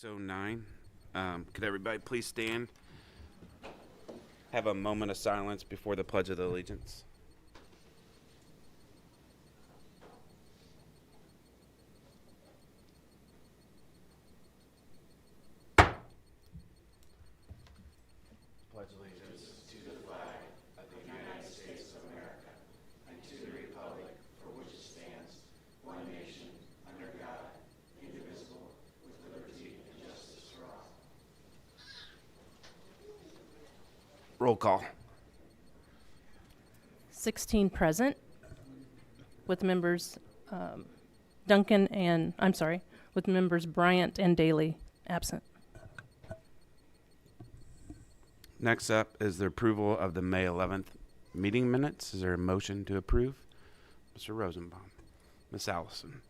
6:09. Could everybody please stand? Have a moment of silence before the Pledge of Allegiance. Pledge allegiance to the flag of the United States of America and to the republic for which it stands, one nation, under God, indivisible, with liberty and justice for all. Roll call. 16 present, with members Duncan and, with members Bryant and Daly absent. Next up is the approval of the May 11th meeting minutes. Is there a motion to approve? Mr. Rosenbaum, Ms. Allison.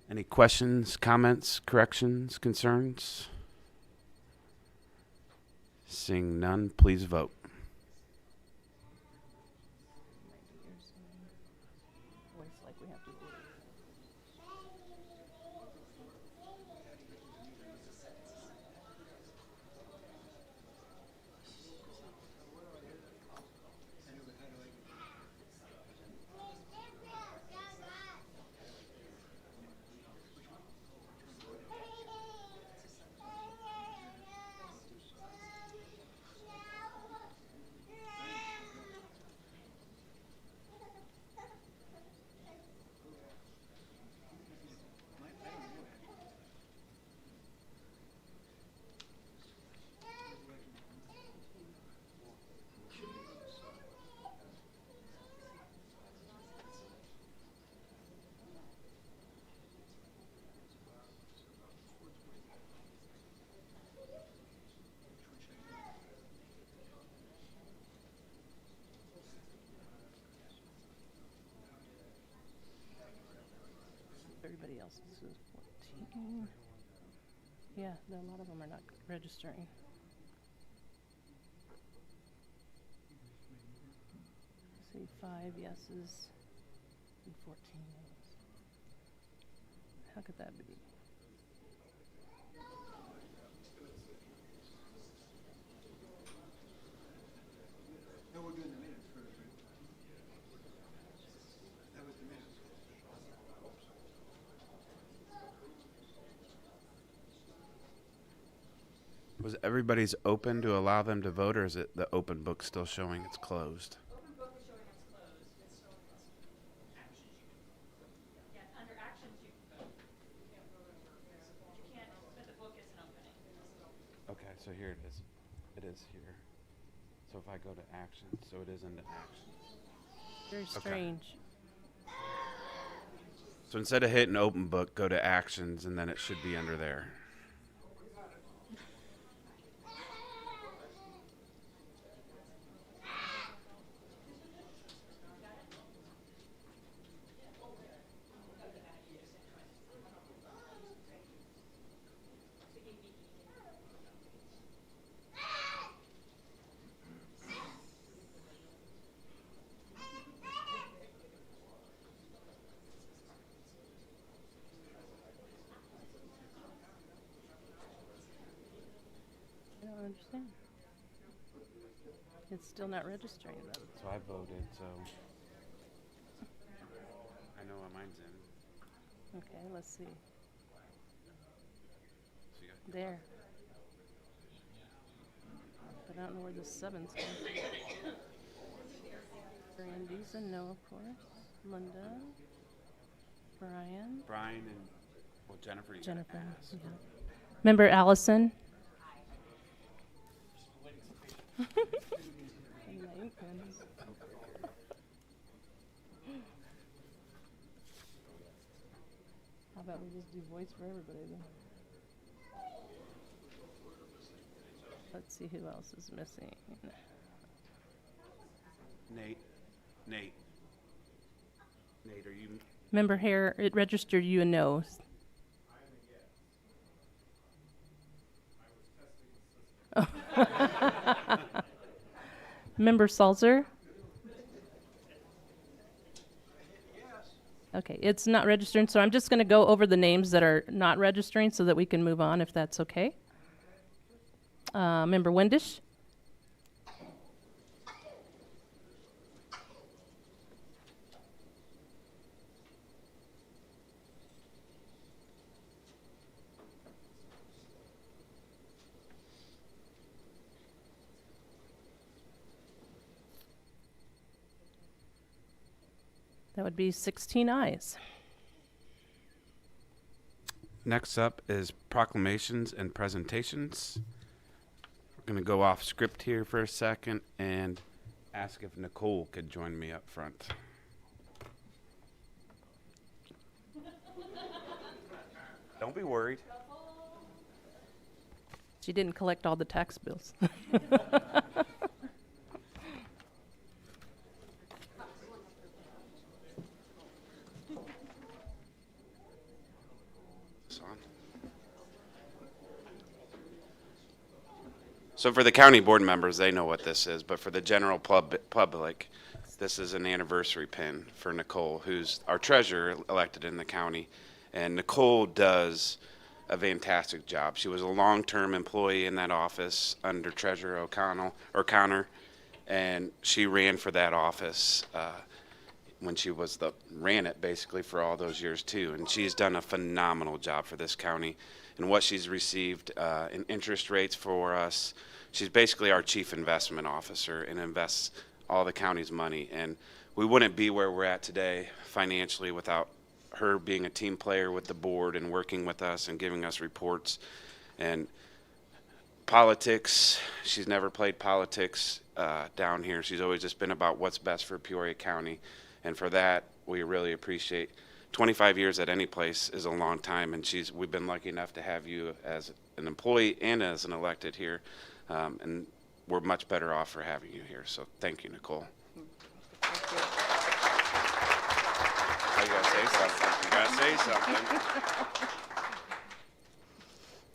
Any questions, comments, corrections, concerns? Seeing none, please vote. Everybody else is 14. Yeah, a lot of them are not registering. See, 5 yeses and 14 noes. How could that be? No, we're doing the minutes first, right? That was the minutes. Was everybody's open to allow them to vote, or is it the open book still showing it's closed? Open book is showing it's closed. It's still actions you can. Yeah, under actions you can vote. You can't vote over there. You can't, but the book isn't opening. Okay, so here it is. It is here. So if I go to actions, so it is into actions. Very strange. So instead of hitting open book, go to actions, and then it should be under there. I don't understand. It's still not registering them. So I voted, so I know what mine's in. Okay, let's see. So you got There. But I don't know where the 7's going. Brandy's a no, of course. Linda. Brian. Brian and, well, Jennifer. You Jennifer. gotta ask. Yeah. Member Allison. How about we just do voice for everybody then? Let's see who else is missing. Nate, are you? Member Hare, it registered you a no. Member Salzer? Okay, it's not registering, so I'm just going to go over the names that are not registering so that we can move on if that's okay. Member Windish? That would be 16 ayes. Next up is proclamations and presentations. We're going to go off script here for a second and ask if Nicole could join me up front. Don't be worried. She didn't collect all the tax bills. So for the county board members, they know what this is, but for the general public, this is an anniversary pin for Nicole, who's our treasurer elected in the county. And Nicole does a fantastic job. She was a long-term employee in that office under Treasurer O'Connor, and she ran for that office when she ran it basically for all those years too. And she's done a phenomenal job for this county. And what she's received in interest rates for us, she's basically our chief investment officer and invests all the county's money. And we wouldn't be where we're at today financially without her being a team player with the board and working with us and giving us reports. And politics, she's never played politics down here. She's always just been about what's best for Peoria County. And for that, we really appreciate 25 years at any place is a long time, and we've been lucky enough to have you as an employee and as an elected here, and we're much better off for having you here. So thank you, Nicole. Thank you. Oh, you gotta say something. You gotta say something.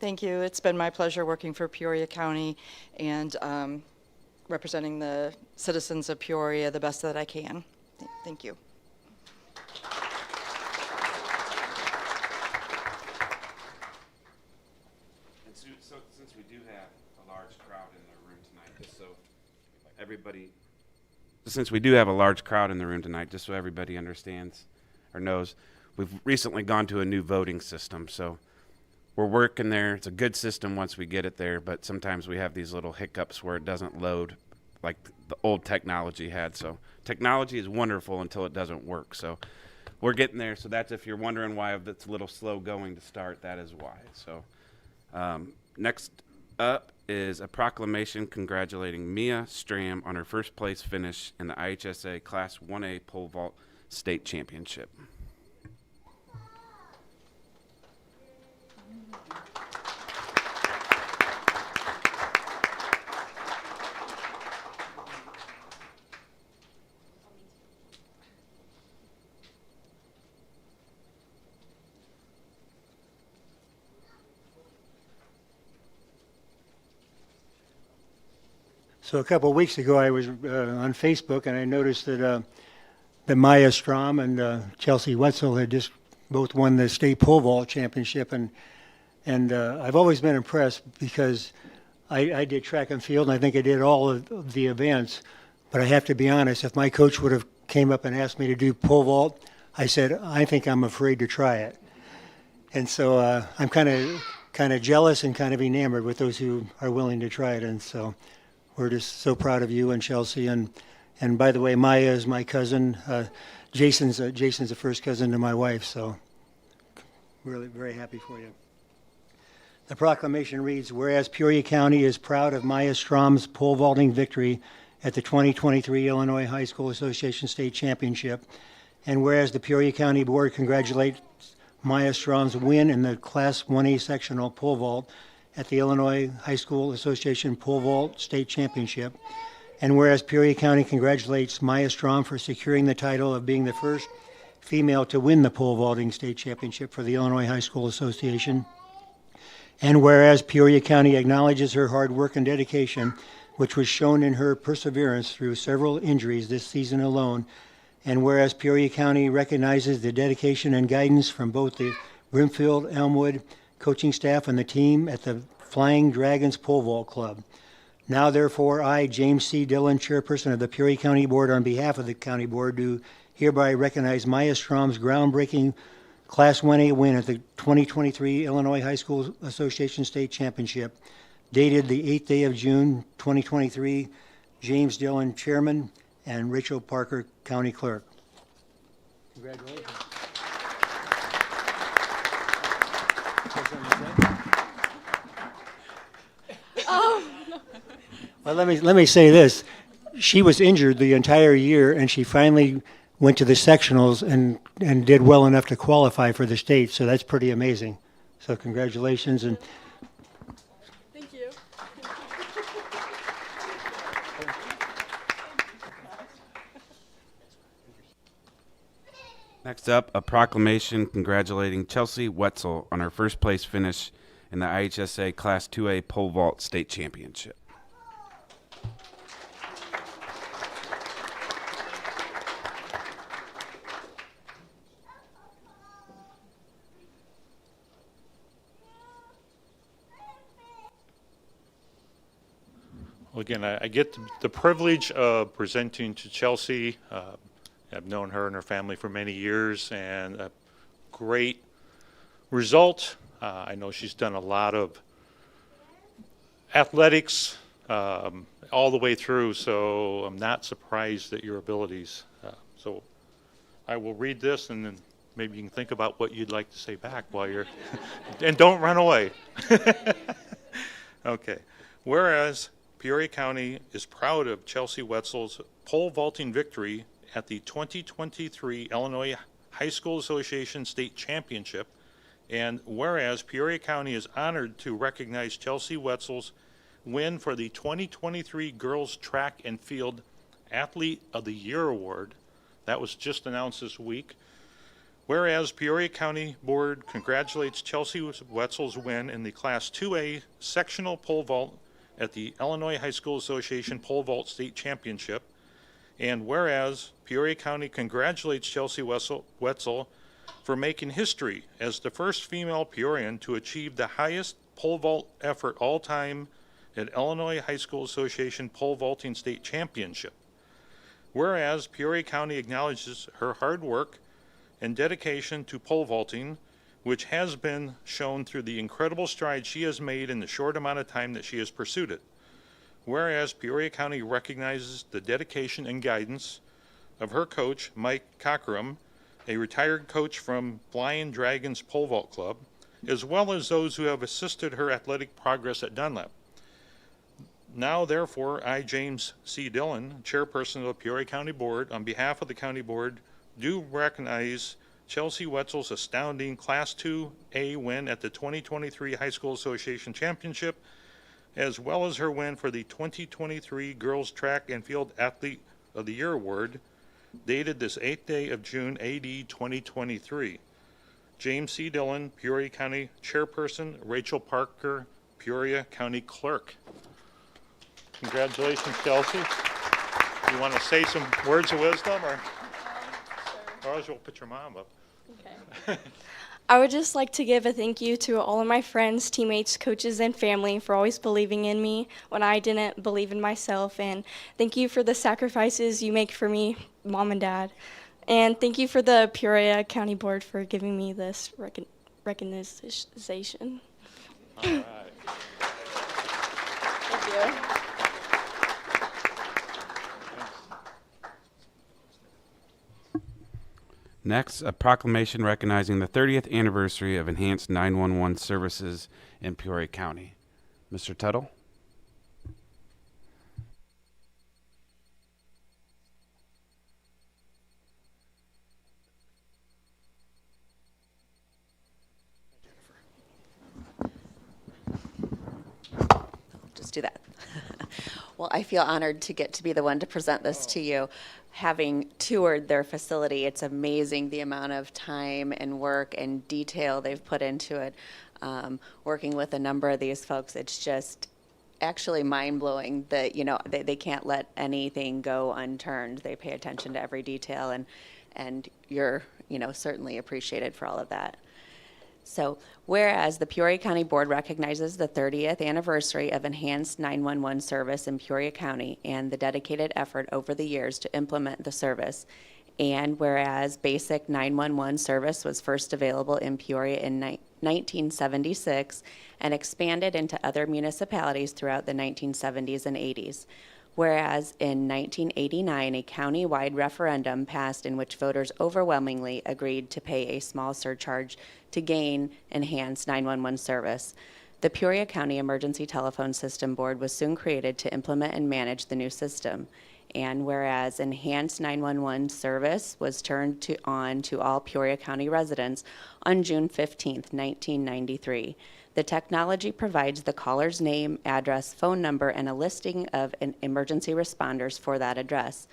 Thank you. It's been my pleasure working for Peoria County and representing the citizens of Peoria the best that I can. Thank you. So since we do have a large crowd in the room tonight, just so everybody understands or knows, we've recently gone to a new voting system. So we're working there. It's a good system once we get it there, but sometimes we have these little hiccups where it doesn't load like the old technology had. So technology is wonderful until it doesn't work. So we're getting there. So that's, if you're wondering why it's a little slow going to start, that is why. So next up is a proclamation congratulating Mia Stram on her first place finish in the IHSA Class 1A Pole Vault State Championship. So a couple of weeks ago, I was on Facebook, and I noticed that Maya Strom and Chelsea Wetzel had just both won the state pole vault championship, and I've always been impressed because I did track and field, and I think I did all of the events. But I have to be honest, if my coach would have came up and asked me to do pole vault, I said, I think I'm afraid to try it. And so I'm kind of jealous and kind of enamored with those who are willing to try it, and so we're just so proud of you and Chelsea. And by the way, Maya is my cousin. Jason's a first cousin to my wife, so really very happy for you. The proclamation reads, whereas Peoria County is proud of Maya Strom's pole vaulting victory at the 2023 Illinois High School Association State Championship, and whereas the Peoria County Board congratulates Maya Strom's win in the Class 1A sectional pole vault at the Illinois High School Association Pole Vault State Championship, and whereas Peoria County congratulates Maya Strom for securing the title of being the first female to win the pole vaulting state championship for the Illinois High School Association, and whereas Peoria County acknowledges her hard work and dedication, which was shown in her perseverance through several injuries this season alone, And whereas Peoria County recognizes the dedication and guidance from both the Brimfield Elmwood coaching staff and the team at the Flying Dragons Pole Vault Club. Now therefore, I, James C. Dillon, Chairperson of the Peoria County Board, on behalf of the County Board, do hereby recognize Maya Strom's groundbreaking Class 1A win at the 2023 Illinois High School Association State Championship, dated the 8th day of June, 2023. James Dillon, Chairman, and Rachel Parker, County Clerk. Congratulations. Well, let me say this. She was injured the entire year, and she finally went to the sectionals and did well enough to qualify for the state. So that's pretty amazing. So congratulations. And Thank you. Next up, a proclamation congratulating Chelsea Wetzel on her first place finish in the IHSA Class 2A Pole Vault State Championship. Well, again, I get the privilege of presenting to Chelsea. I've known her and her family for many years, and a great result. I know she's done a lot of athletics all the way through, so I'm not surprised at your abilities. So I will read this, and then maybe you can think about what you'd like to say back while you're, and don't run away. Okay. Whereas Peoria County is proud of Chelsea Wetzel's pole vaulting victory at the 2023 Illinois High School Association State Championship, and whereas Peoria County is honored to recognize Chelsea Wetzel's win for the 2023 Girls Track and Field Athlete of the Year Award, that was just announced this week. Whereas Peoria County Board congratulates Chelsea Wetzel's win in the Class 2A sectional pole vault at the Illinois High School Association Pole Vault State Championship. And whereas Peoria County congratulates Chelsea Wetzel for making history as the first female Peorian to achieve the highest pole vault effort all time at Illinois High School Association Pole Vaulting State Championship. Whereas Peoria County acknowledges her hard work and dedication to pole vaulting, which has been shown through the incredible strides she has made in the short amount of time that she has pursued it. Whereas Peoria County recognizes the dedication and guidance of her coach, Mike Cockrum, a retired coach from Flying Dragons Pole Vault Club, as well as those who have assisted her athletic progress at Dunlap. Now, therefore, I, James C. Dillon, Chairperson of the Peoria County Board, on behalf of the County Board, do recognize Chelsea Wetzel's astounding Class 2A win at the 2023 High School Association Championship, as well as her win for the 2023 Girls Track and Field Athlete of the Year Award, dated this 8th day of June, AD 2023. James C. Dillon, Peoria County Chairperson, Rachel Parker, Peoria County Clerk. Congratulations, Chelsea. You want to say some words of wisdom, or else we'll put your mom up. Okay. I would just like to give a thank you to all of my friends, teammates, coaches, and family for always believing in me when I didn't believe in myself. And thank you for the sacrifices you make for me, Mom and Dad. And thank you for the Peoria County Board for giving me this recognition. All right. Thank you. Next, a proclamation recognizing the 30th anniversary of enhanced 911 services in Peoria County. Mr. Tuttle? Just do that. Well, I feel honored to get to be the one to present this to you. Having toured their facility, it's amazing the amount of time and work and detail they've put into it. Working with a number of these folks, it's just actually mind-blowing that, you know, they can't let anything go unturned. They pay attention to every detail, and you're, you know, certainly appreciated for all of that. So, whereas the Peoria County Board recognizes the 30th anniversary of enhanced 911 service in Peoria County and the dedicated effort over the years to implement the service, and whereas basic 911 service was first available in Peoria in 1976 and expanded into other municipalities throughout the 1970s and 80s. Whereas in 1989, a county-wide referendum passed in which voters overwhelmingly agreed to pay a small surcharge to gain enhanced 911 service. The Peoria County Emergency Telephone System Board was soon created to implement and manage the new system. And whereas enhanced 911 service was turned on to all Peoria County residents on June 15, 1993. The technology provides the caller's name, address, phone number, and a listing of emergency responders for that address.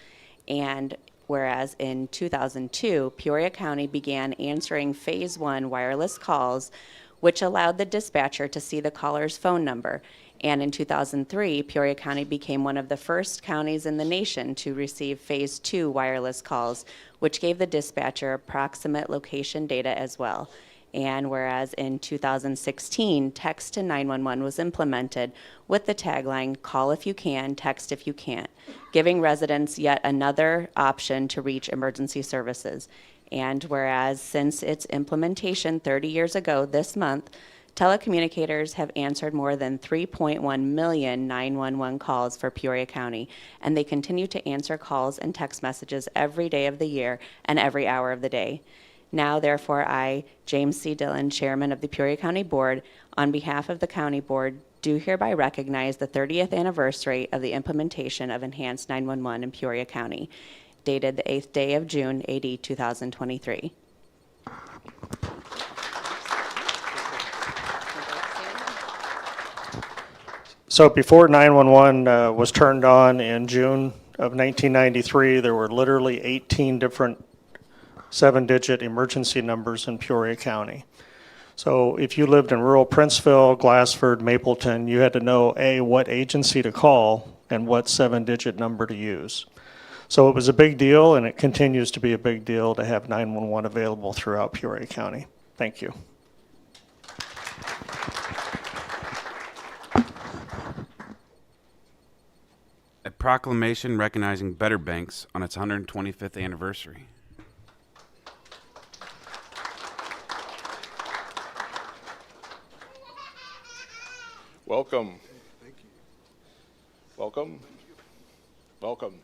And whereas in 2002, Peoria County began answering Phase 1 wireless calls, which allowed the dispatcher to see the caller's phone number. And in 2003, Peoria County became one of the first counties in the nation to receive Phase 2 wireless calls, which gave the dispatcher approximate location data as well. And whereas in 2016, text to 911 was implemented with the tagline, "Call if you can, text if you can't," giving residents yet another option to reach emergency services. And whereas since its implementation 30 years ago this month, telecommunicators have answered more than 3.1 million 911 calls for Peoria County, and they continue to answer calls and text messages every day of the year and every hour of the day. Now, therefore, I, James C. Dillon, Chairman of the Peoria County Board, on behalf of the County Board, do hereby recognize the 30th anniversary of the implementation of Enhanced 911 in Peoria County, dated the 8th day of June, AD 2023. So before 911 was turned on in June of 1993, there were literally 18 different 7-digit emergency numbers in Peoria County. So if you lived in rural Princeville, Glassford, Mapleton, you had to know, A, what agency to call and what 7-digit number to use. So it was a big deal, and it continues to be a big deal to have 911 available throughout Peoria County. Thank you. A proclamation recognizing Better Banks on its 125th anniversary. Welcome. Thank you. Welcome. Welcome.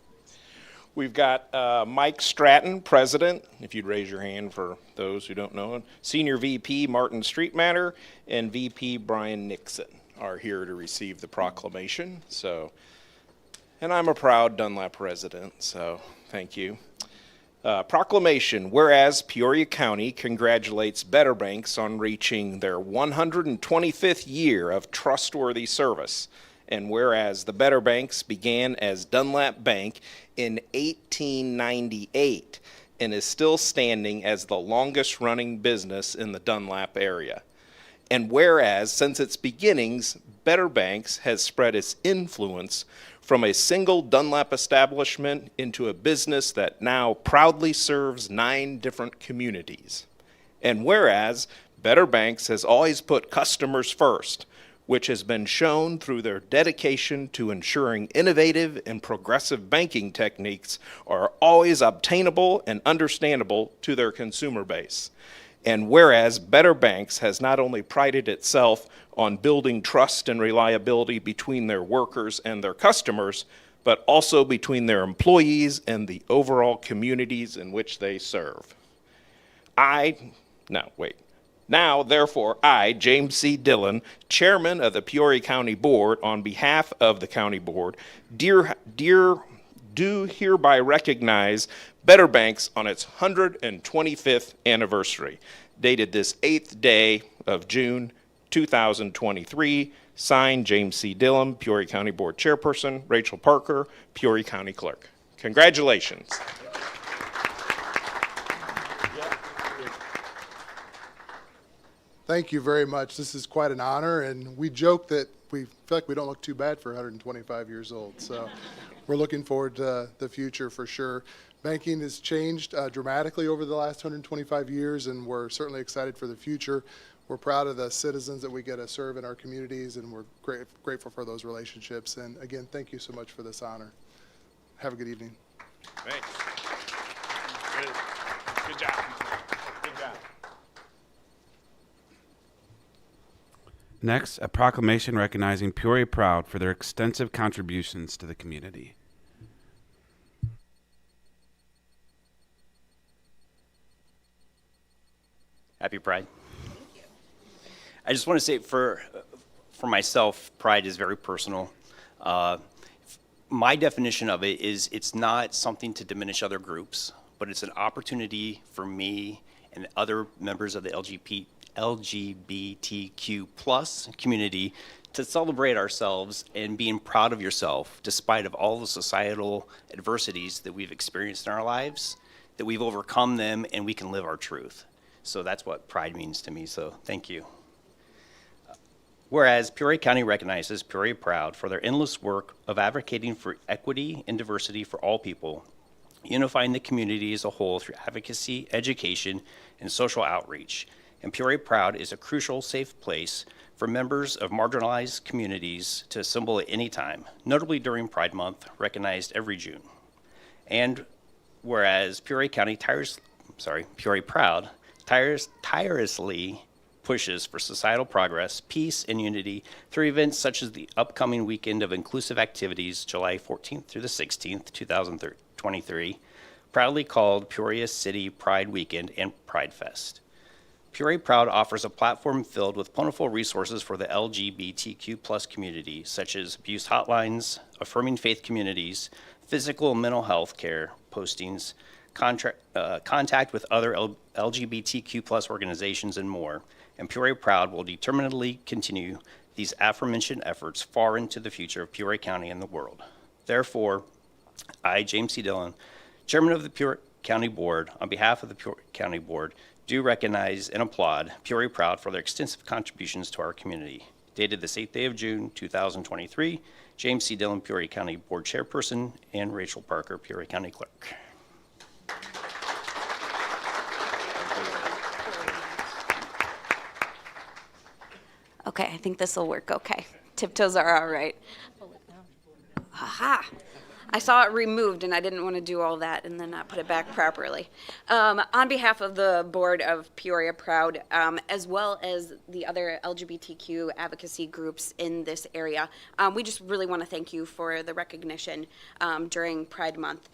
We've got Mike Stratton, President, if you'd raise your hand for those who don't know him. Senior VP Martin Streetmatter and VP Brian Nixon are here to receive the proclamation. So, and I'm a proud Dunlap resident, so thank you. Proclamation, whereas Peoria County congratulates Better Banks on reaching their 125th year of trustworthy service, and whereas the Better Banks began as Dunlap Bank in 1898 and is still standing as the longest running business in the Dunlap area. And whereas since its beginnings, Better Banks has spread its influence from a single Dunlap establishment into a business that now proudly serves 9 different communities. And whereas Better Banks has always put customers first, which has been shown through their dedication to ensuring innovative and progressive banking techniques are always obtainable and understandable to their consumer base. And whereas Better Banks has not only prided itself on building trust and reliability between their workers and their customers, but also between their employees and the overall communities in which they serve. Now, therefore, I, James C. Dillon, Chairman of the Peoria County Board, on behalf of the County Board, do hereby recognize Better Banks on its 125th anniversary, dated this 8th day of June 2023, signed James C. Dillon, Peoria County Board Chairperson, Rachel Parker, Peoria County Clerk. Congratulations. Thank you very much. This is quite an honor, and we joke that we feel like we don't look too bad for 125 years old. So we're looking forward to the future for sure. Banking has changed dramatically over the last 125 years, and we're certainly excited for the future. We're proud of the citizens that we get to serve in our communities, and we're grateful for those relationships. And again, thank you so much for this honor. Have a good evening. Thanks. Good job. Good job. Next, a proclamation recognizing Peoria Proud for their extensive contributions to the community. Happy Pride. I just want to say for myself, Pride is very personal. My definition of it is it's not something to diminish other groups, but it's an opportunity for me and other members of the LGBTQ plus community to celebrate ourselves and being proud of yourself despite of all the societal adversities that we've experienced in our lives, that we've overcome them and we can live our truth. So that's what Pride means to me, so thank you. Whereas Peoria County recognizes Peoria Proud for their endless work of advocating for equity and diversity for all people, unifying the community as a whole through advocacy, education, and social outreach. And Peoria Proud is a crucial, safe place for members of marginalized communities to assemble at any time, notably during Pride Month, recognized every June. And whereas Peoria Proud tirelessly pushes for societal progress, peace, and unity through events such as the upcoming weekend of inclusive activities, July 14th through the 16th, 2023, proudly called Peoria City Pride Weekend and Pride Fest. Peoria Proud offers a platform filled with plentiful resources for the LGBTQ plus community, such as abuse hotlines, affirming faith communities, physical and mental health care postings, contact with other LGBTQ plus organizations, and more. And Peoria Proud will determinedly continue these aforementioned efforts far into the future of Peoria County and the world. Therefore, I, James C. Dillon, Chairman of the Peoria County Board, on behalf of the Peoria County Board, do recognize and applaud Peoria Proud for their extensive contributions to our community. Dated this 8th day of June, 2023, James C. Dillon, Peoria County Board Chairperson, and Rachel Parker, Peoria County Clerk. Okay, I think this will work okay. Tiptoes are all right. Aha! I saw it removed and I didn't want to do all that and then not put it back properly. On behalf of the Board of Peoria Proud, as well as the other LGBTQ advocacy groups in this area, we just really want to thank you for the recognition during Pride Month.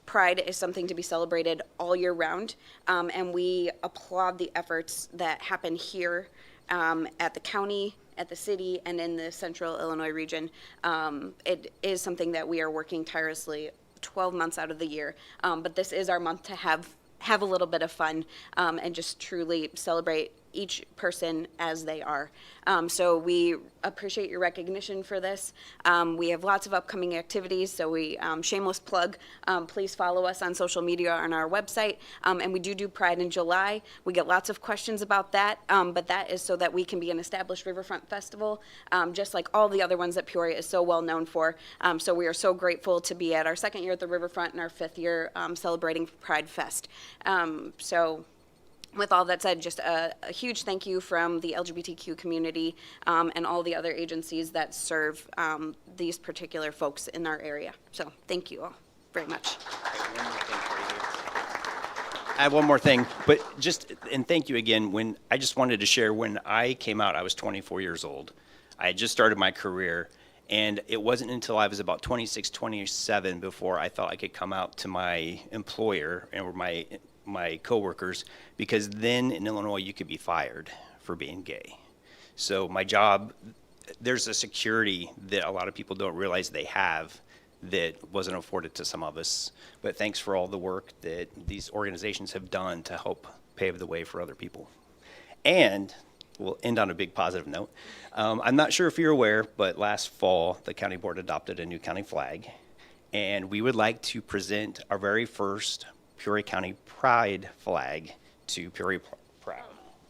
Pride is something to be celebrated all year round, and we applaud the efforts that happen here at the county, at the city, and in the central Illinois region. It is something that we are working tirelessly 12 months out of the year, but this is our month to have a little bit of fun and just truly celebrate each person as they are. So we appreciate your recognition for this. We have lots of upcoming activities, so we, shameless plug, please follow us on social media on our website. And we do Pride in July. We get lots of questions about that, but that is so that we can be an established riverfront festival, just like all the other ones that Peoria is so well known for. So we are so grateful to be at our second year at the riverfront and our fifth year celebrating Pride Fest. So with all that said, just a huge thank you from the LGBTQ community and all the other agencies that serve these particular folks in our area. So thank you all very much. I have one more thing, but and thank you again. I just wanted to share, when I came out, I was 24 years old. I had just started my career, and it wasn't until I was about 26, 27 before I thought I could come out to my employer and my coworkers, because then in Illinois you could be fired for being gay. So my job, there's a security that a lot of people don't realize they have that wasn't afforded to some of us. But thanks for all the work that these organizations have done to help pave the way for other people. And we'll end on a big positive note. I'm not sure if you're aware, but last fall the county board adopted a new county flag, and we would like to present our very first Peoria County Pride flag to Peoria Proud.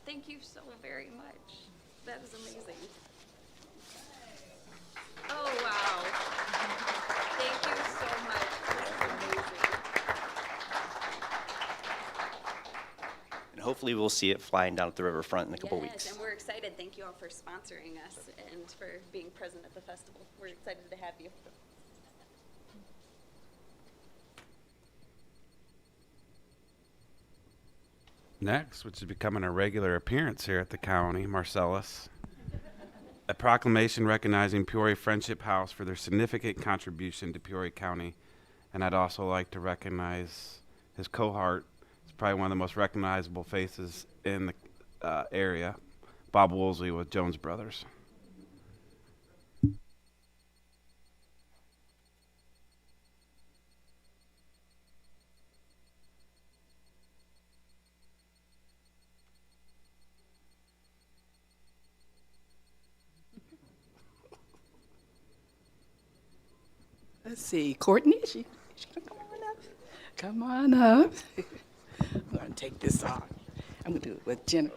Thank you so very much. That is amazing. hopefully we'll see it flying down at the riverfront in a couple Yes, weeks. and we're excited. Thank you all for sponsoring us and for being present at the festival. We're excited to have you. Next, which is becoming a regular appearance here at the county, Marcellus. A proclamation recognizing Peoria Friendship House for their significant contribution to Peoria County. And I'd also like to recognize his cohort. He's probably one of the most recognizable faces in the area, Bob Woolsey with Jones Brothers. Let's see, Courtney, she come on up. Come on up. I'm gonna take this off. I'm gonna do it with Jenna.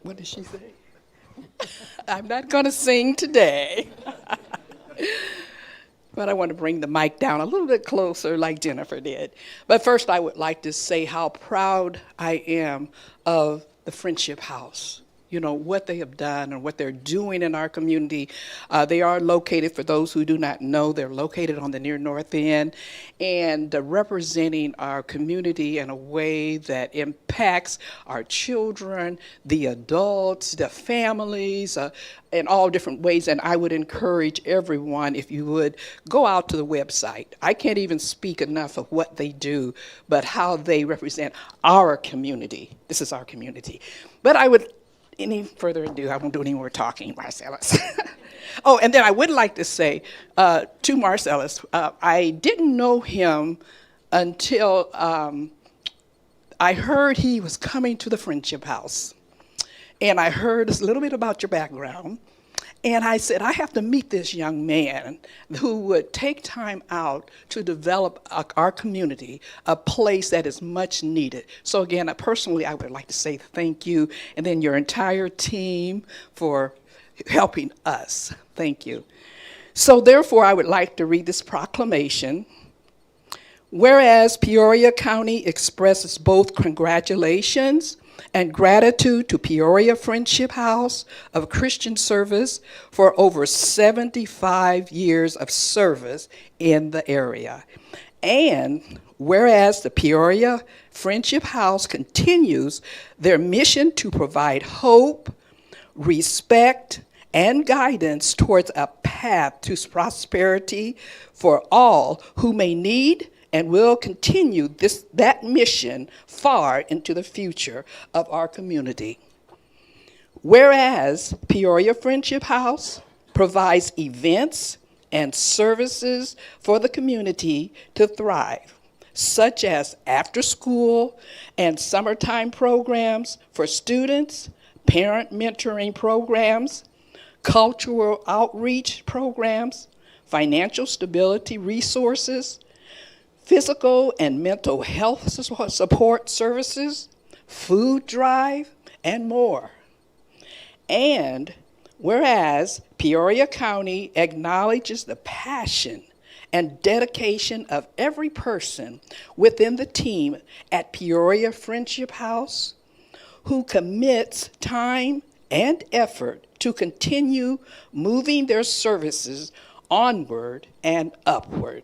What did she say? I'm not gonna sing today. But I want to bring the mic down a little bit closer like Jennifer did. But first I would like to say how proud I am of the Friendship House. You know, what they have done and what they're doing in our community. They are located, for those who do not know, they're located on the near north end and representing our community in a way that impacts our children, the adults, the families, in all different ways. And I would encourage everyone, if you would, go out to the website. I can't even speak enough of what they do, but how they represent our community. This is our community. But I would, any further ado, I won't do any more talking, Marcellus. Oh, and then I would like to say to Marcellus, I didn't know him until I heard he was coming to the Friendship House. And I heard a little bit about your background. And I said, I have to meet this young man who would take time out to develop our community, a place that is much needed. So again, personally, I would like to say thank you, and then your entire team for helping us. Thank you. So therefore, I would like to read this proclamation. Whereas Peoria County expresses both congratulations and gratitude to Peoria Friendship House of Christian Service for over 75 years of service in the area. And whereas the Peoria Friendship House continues their mission to provide hope, respect, and guidance towards a path to prosperity for all who may need and will continue that mission far into the future of our community. Whereas Peoria Friendship House provides events and services for the community to thrive, such as after-school and summertime programs for students, parent mentoring programs, cultural outreach programs, financial stability resources, physical and mental health support services, food drive, and more. And whereas Peoria County acknowledges the passion and dedication of every person within the team at Peoria Friendship House who commits time and effort to continue moving their services onward and upward.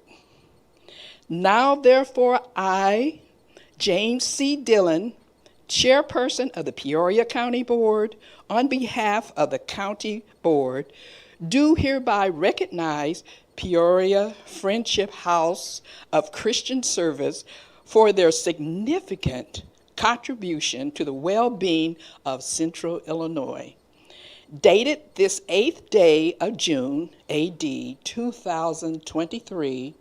Now, therefore, I, James C. Dillon, Chairperson of the Peoria County Board, on behalf of the County Board, do hereby recognize Peoria Friendship House of Christian Service for their significant contribution to the well-being of Central Illinois. Dated this 8th day of June, AD 2023,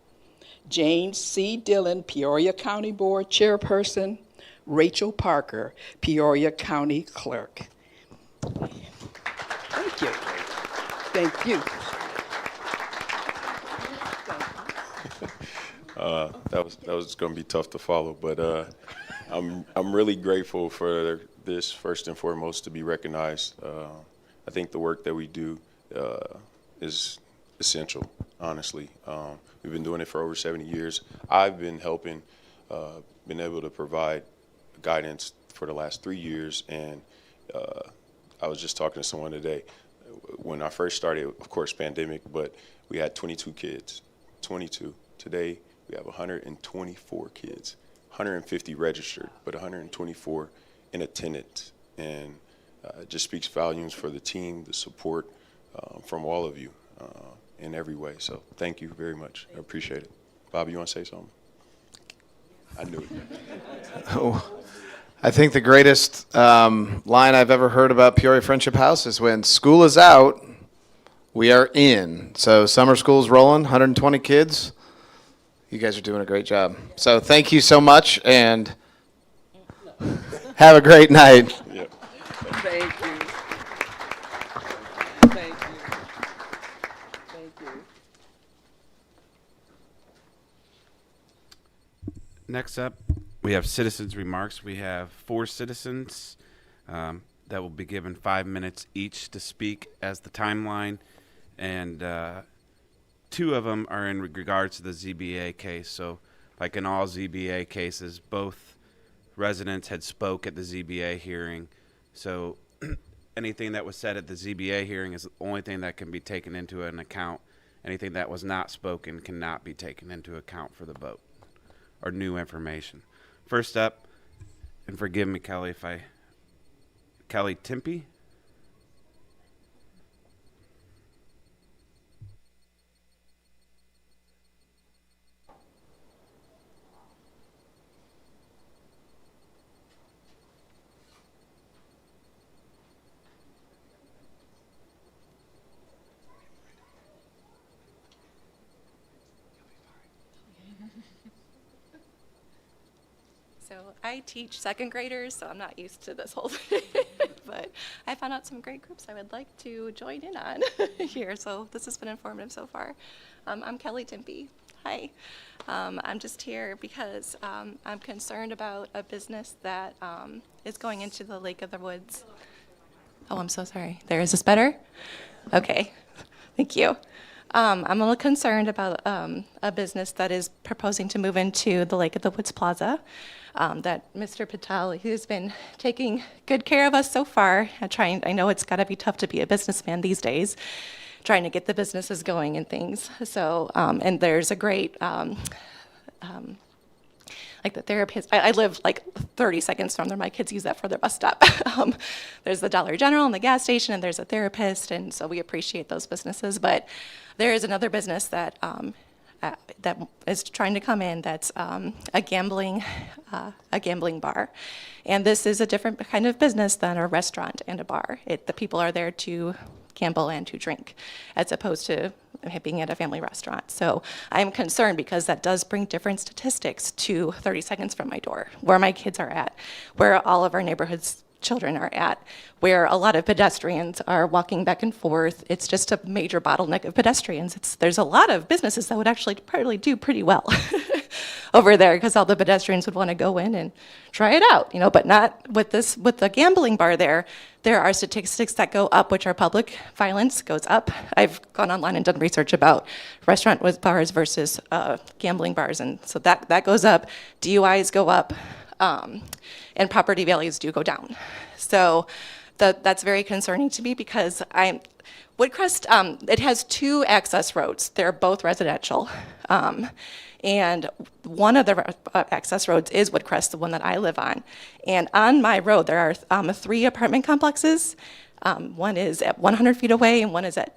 James C. Dillon, Peoria County Board Chairperson, Rachel Parker, Peoria County Clerk. Thank you. Thank you. That was going to be tough to follow, but I'm really grateful for this, first and foremost, to be recognized. I think the work that we do is essential, honestly. We've been doing it for over 70 years. I've been helping, been able to provide guidance for the last 3 years, and I was just talking to someone today. When I first started, of course, pandemic, but we had 22 kids, 22. Today, we have 124 kids, 150 registered, but 124 in attendance. And it just speaks volumes for the team, the support from all of you in every way. So thank you very much. I appreciate it. Bobby, you want to say something? I knew it. Oh, I think the greatest line I've ever heard about Peoria Friendship House is when school is out, we are in. So summer school's rolling, 120 kids. You guys are doing a great job. So thank you so much, and have a great night. Yep. Thank you. Thank you. Thank you. Next up, we have citizens' remarks. We have 4 citizens that will be given 5 minutes each to speak as the timeline, and 2 of them are in regards to the ZBA case. So, like in all ZBA cases, both residents had spoke at the ZBA hearing. So, anything that was said at the ZBA hearing is the only thing that can be taken into an account. Anything that was not spoken cannot be taken into account for the vote or new information. First up, and forgive me, Kelly, Kelly Timpey. So I teach second graders, so I'm not used to this whole thing, but I found out some great groups I would like to join in on here, so this has been informative so far. I'm Kelly Timpey. Hi. I'm just here because I'm concerned about a business that is going into the Lake of the Woods. Oh, I'm so sorry. Is this better? Okay. Thank you. I'm a little concerned about a business that is proposing to move into the Lake of the Woods Plaza. That Mr. Patel, who's been taking good care of us so far, I know it's got to be tough to be a businessman these days, trying to get the businesses going and things. So, and there's a great, like the therapist, I live like 30 seconds from there. My kids use that for their bus stop. There's the Dollar General and the gas station, and there's a therapist, and so we appreciate those businesses. But there is another business that that is trying to come in that's a gambling bar. And this is a different kind of business than a restaurant and a bar. The people are there to gamble and to drink, as opposed to being at a family restaurant. So I'm concerned because that does bring different statistics to 30 seconds from my door, where my kids are at, where all of our neighborhoods children are at, where a lot of pedestrians are walking back and forth. It's just a major bottleneck of pedestrians. There's a lot of businesses that would actually probably do pretty well over there, because all the pedestrians would want to go in and try it out, but not with this, with the gambling bar there. There are statistics that go up, which are public violence goes up. I've gone online and done research about restaurant with bars versus gambling bars, and so that goes up. DUIs go up. And property values do go down. So that's very concerning to me, because Woodcrest, it has 2 access roads. They're both residential. And one of the access roads is Woodcrest, the one that I live on. And on my road, there are 3 apartment complexes. One is at 100 feet away, and one is at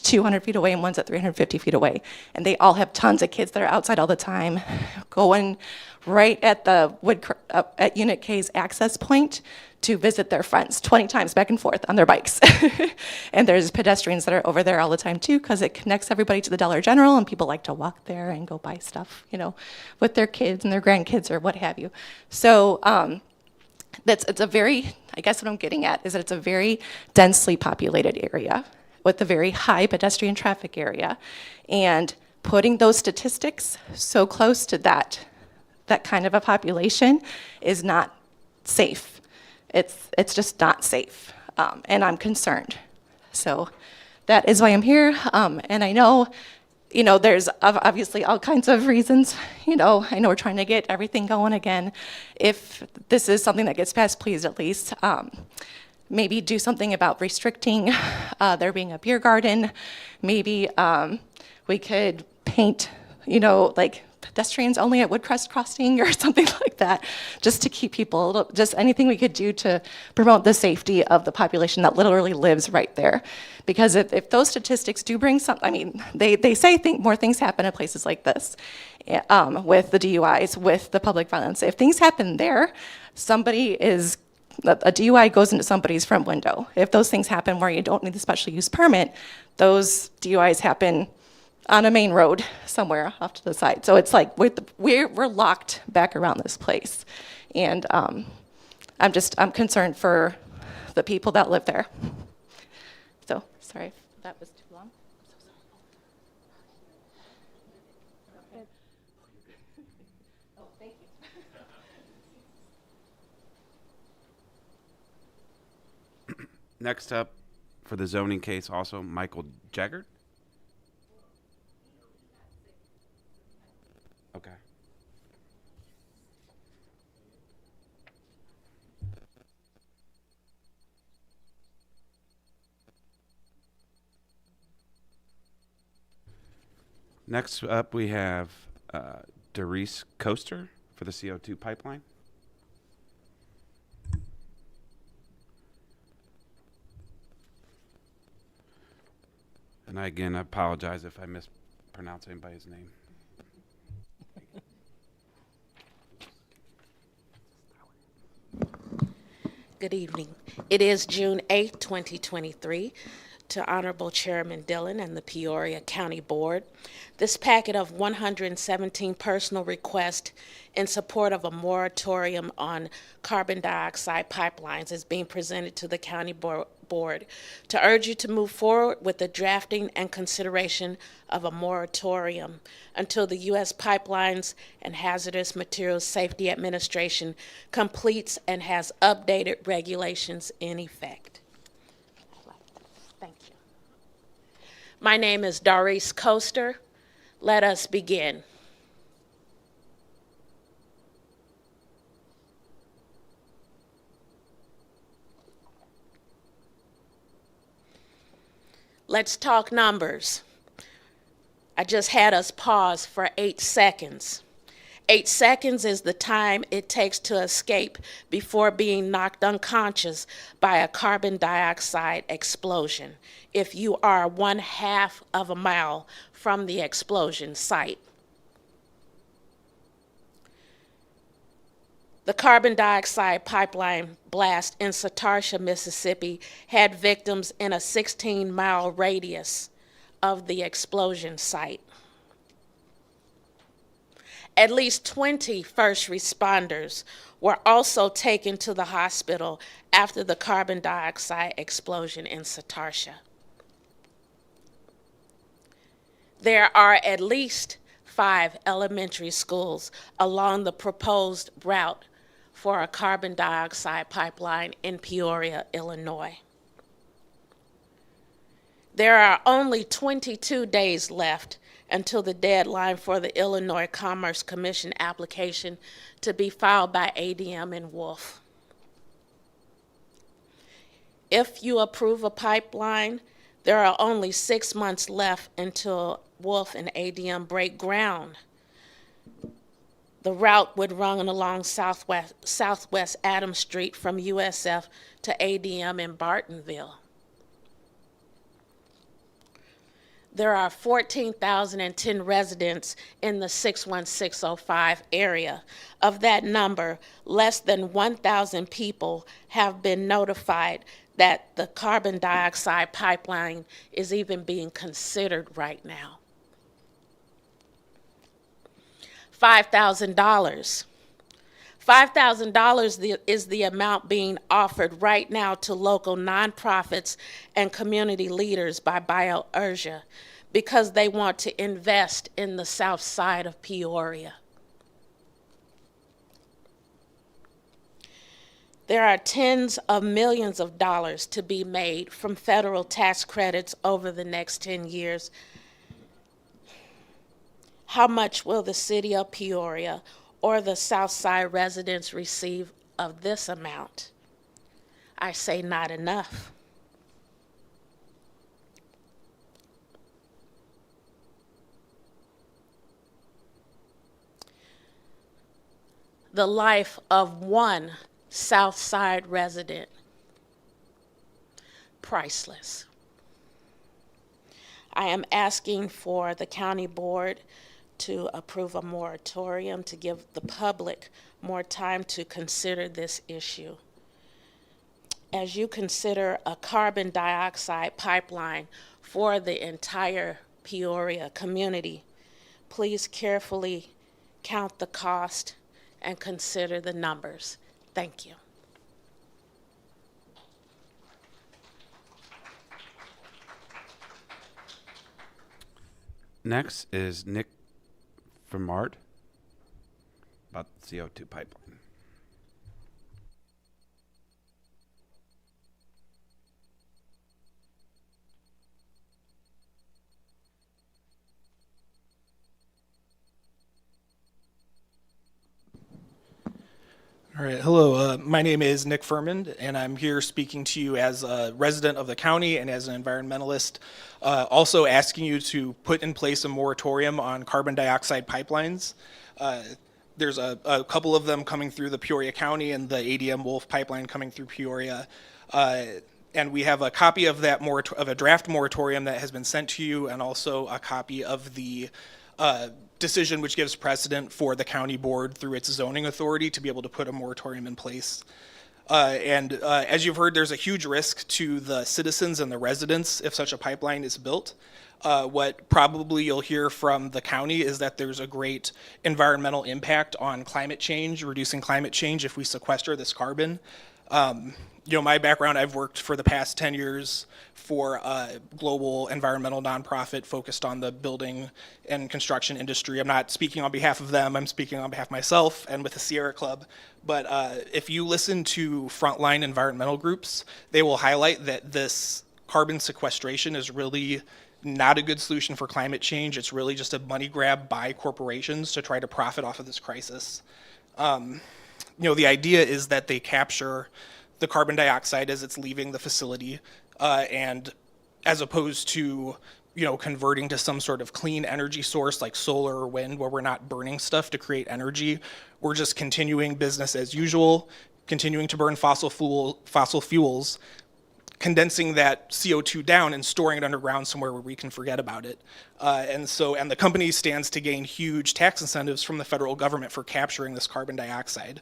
200 feet away, and one's at 350 feet away. And they all have tons of kids that are outside all the time, going right at the at Unit K's access point to visit their friends 20 times back and forth on their bikes. And there's pedestrians that are over there all the time too, because it connects everybody to the Dollar General, and people like to walk there and go buy stuff, with their kids and their grandkids or what have you. So it's a very, I guess what I'm getting at is that it's a very densely populated area with a very high pedestrian traffic area. And putting those statistics so close to that kind of a population is not safe. It's just not safe, and I'm concerned. So that is why I'm here. And I know there's obviously all kinds of reasons. I know we're trying to get everything going again. If this is something that gets passed, please at least maybe do something about restricting there being a beer garden. Maybe we could paint, like pedestrians only at Woodcrest Crossing or something like that, just to keep people, just anything we could do to promote the safety of the population that literally lives right there. Because if those statistics do bring some, they say more things happen at places like this with the DUIs, with the public violence. If things happen there, a DUI goes into somebody's front window. If those things happen where you don't need the special use permit, those DUIs happen on a main road somewhere off to the side. So it's like we're locked back around this place. And I'm concerned for the people that live there. So sorry if that was too long. I'm so sorry. Oh, thank you. Next up, for the zoning case, also Michael Jaggert. Okay. Next up, we have Doris Coaster for the CO2 pipeline. And I apologize if I mispronounce anybody's name. Good evening. It is June 8th, 2023. To Honorable Chairman Dillon and the Peoria County Board, this packet of 117 personal requests in support of a moratorium on carbon dioxide pipelines is being presented to the County Board to urge you to move forward with the drafting and consideration of a moratorium until the U.S. Pipelines and Hazardous Materials Safety Administration completes and has updated regulations in effect. Thank you. My name is Doris Coaster. Let us begin. Let's talk numbers. I just had us pause for 8 seconds. 8 seconds is the time it takes to escape before being knocked unconscious by a carbon dioxide explosion if you are 1/2 of a mile from the explosion site. The carbon dioxide pipeline blast in Satartia, Mississippi had victims in a 16-mile radius of the explosion site. At least 20 first responders were also taken to the hospital after the carbon dioxide explosion in Satartia. There are at least 5 elementary schools along the proposed route for a carbon dioxide pipeline in Peoria, Illinois. There are only 22 days left until the deadline for the Illinois Commerce Commission application to be filed by ADM and Wolf. If you approve a pipeline, there are only 6 months left until Wolf and ADM break ground. The route would run along Southwest Adams Street from USF to ADM in Bartonville. There are 14,010 residents in the 61605 area. Of that number, less than 1,000 people have been notified that the carbon dioxide pipeline is even being considered right now. $5,000. $5,000 is the amount being offered right now to local nonprofits and community leaders by BioUrgia because they want to invest in the south side of Peoria. There are tens of millions of dollars to be made from federal tax credits over the next 10 years. How much will the city of Peoria or the South Side residents receive of this amount? I say not enough. The life of one South Side resident, priceless. I am asking for the county board to approve a moratorium to give the public more time to consider this issue. As you consider a carbon dioxide pipeline for the entire Peoria community, please carefully count the cost and consider the numbers. Thank you. Next is Nick Vermart about the CO2 pipeline. All right, hello. My name is Nick Furman, and I'm here speaking to you as a resident of the county and as an environmentalist, also asking you to put in place a moratorium on carbon dioxide pipelines. There's a couple of them coming through the Peoria County and the ADM Wolf pipeline coming through Peoria. And we have a copy of that of a draft moratorium that has been sent to you, and also a copy of the decision which gives precedent for the county board through its zoning authority to be able to put a moratorium in place. As you've heard, there's a huge risk to the citizens and the residents if such a pipeline is built. What probably you'll hear from the county is that there's a great environmental impact on climate change, reducing climate change if we sequester this carbon. My background, I've worked for the past 10 years for a global environmental nonprofit focused on the building and construction industry. I'm not speaking on behalf of them, I'm speaking on behalf of myself and with the Sierra Club. But if you listen to frontline environmental groups, they will highlight that this carbon sequestration is really not a good solution for climate change. It's really just a money grab by corporations to try to profit off of this crisis. The idea is that they capture the carbon dioxide as it's leaving the facility, and as opposed to converting to some sort of clean energy source like solar or wind, where we're not burning stuff to create energy, we're just continuing business as usual, continuing to burn fossil fuels, condensing that CO2 down and storing it underground somewhere where we can forget about it. And the company stands to gain huge tax incentives from the federal government for capturing this carbon dioxide.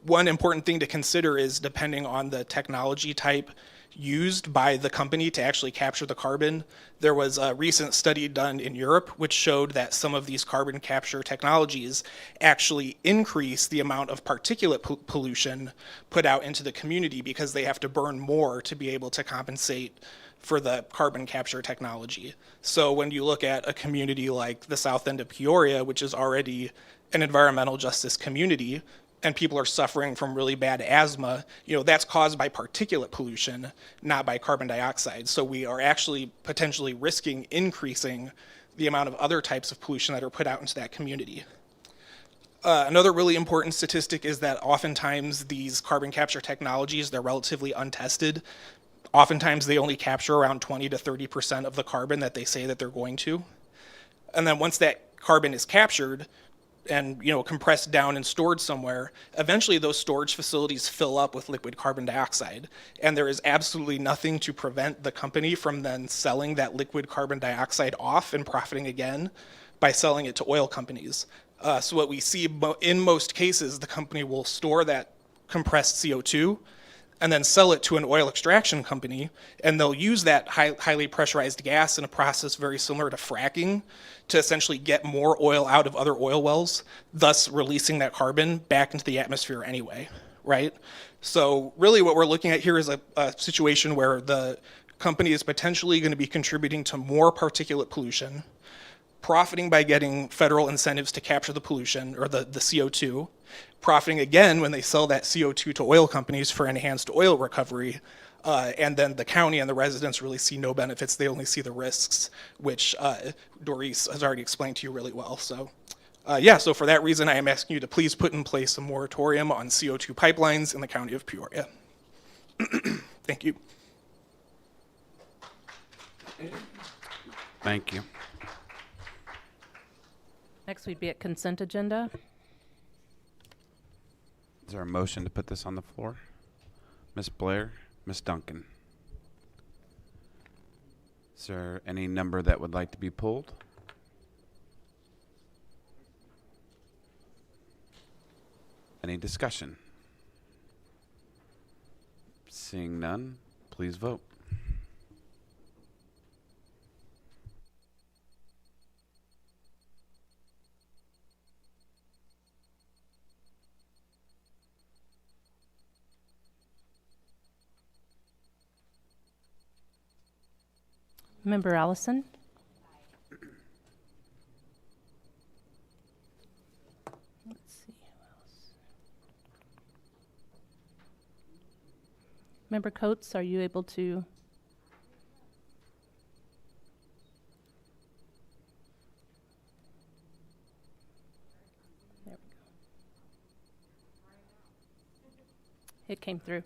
One important thing to consider is, depending on the technology type used by the company to actually capture the carbon, there was a recent study done in Europe which showed that some of these carbon capture technologies actually increase the amount of particulate pollution put out into the community because they have to burn more to be able to compensate for the carbon capture technology. So when you look at a community like the south end of Peoria, which is already an environmental justice community, and people are suffering from really bad asthma, that's caused by particulate pollution, not by carbon dioxide. So we are actually potentially risking increasing the amount of other types of pollution that are put out into that community. Another really important statistic is that oftentimes these carbon capture technologies, they're relatively untested. Oftentimes they only capture around 20 to 30% of the carbon that they say that they're going to. And then once that carbon is captured, and compressed down and stored somewhere, eventually those storage facilities fill up with liquid carbon dioxide. And there is absolutely nothing to prevent the company from then selling that liquid carbon dioxide off and profiting again by selling it to oil companies. So what we see in most cases, the company will store that compressed CO2 and then sell it to an oil extraction company, and they'll use that highly pressurized gas in a process very similar to fracking to essentially get more oil out of other oil wells, thus releasing that carbon back into the atmosphere anyway, right? So really what we're looking at here is a situation where the company is potentially going to be contributing to more particulate pollution, profiting by getting federal incentives to capture the pollution, or the CO2, profiting again when they sell that CO2 to oil companies for enhanced oil recovery, And then the county and the residents really see no benefits. They only see the risks, which Doris has already explained to you really well. So so for that reason, I am asking you to please put in place a moratorium on CO2 pipelines in the county of Peoria. Thank you. Thank you. Next, we'd be at consent agenda. Is there a motion to put this on the floor? Ms. Blair, Ms. Duncan. Is there any number that would like to be pulled? Any discussion? Seeing none, please vote. Member Allison? Let's see who else. Member Coates, are you able to? There we go. It came through.